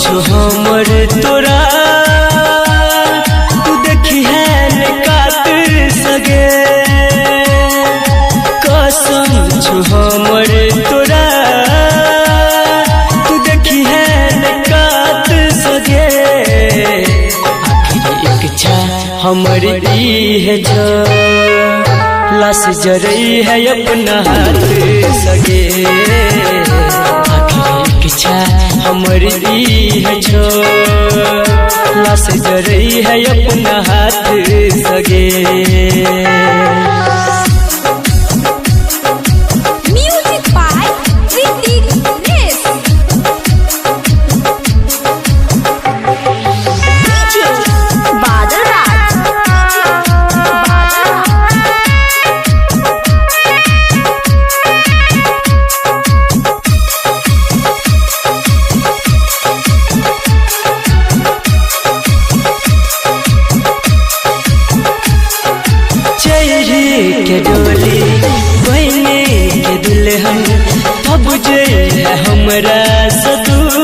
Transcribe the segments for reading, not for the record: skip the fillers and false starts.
छो हमर तोरा तू देखी है न कात सगे कसम छो हमर तोरा तू देखी है न कात सगे आखिरी इच्छा हमर ई है जो लाश जरई है अपना हाथ सगे आखिरी इच्छा हमर ई है जो लाश जरई है अपना हाथ सगे। के डोली बहने के दुल्हन तब जे है हमरा सदूर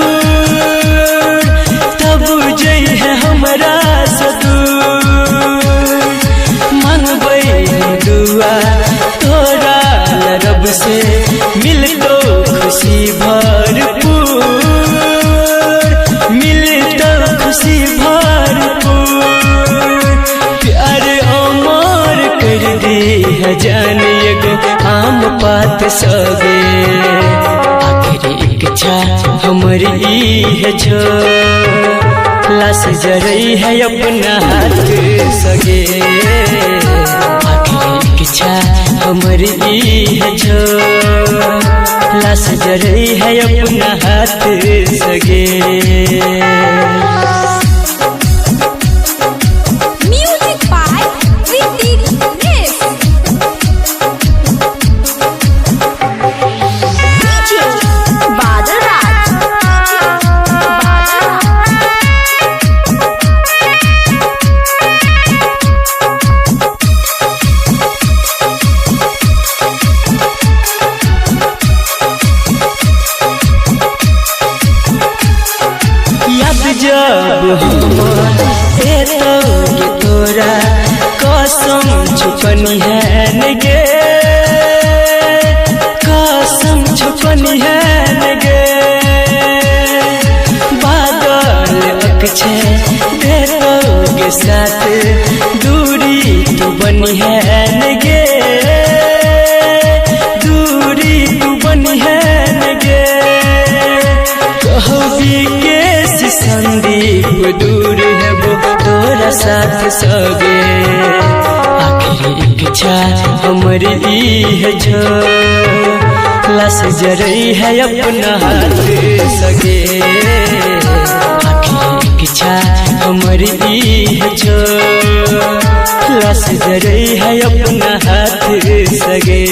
तब जे है हमरा सदूर मांगबै दुआ तोरा रब से मिल तो खुशी भरपूर मिल तो खुशी भरपूर प्यार अमर कर दी है जान एगो आम पात सगे आखिरी इच्छा हमर ई है जो लाश जरई है अपना हाथ सगे आखिरी इच्छा हमर ई है जो लाश जरई है अपना हाथ सगे। जब हम के तोरा कसम छुपनी है नगे कसम छुपनी है नगे बादल अक्षे के साथ दूरी तू बनी है नगे दूरी तू बनी है नगे कहबी के संदीप दूर है वो तोरा साथ सगे आखिरी इच्छा हमर ई है जो लाश जरई है अपना हाथ सगे आखिरी इच्छा हमर ई है जो लाश जरई है अपना हाथ सगे।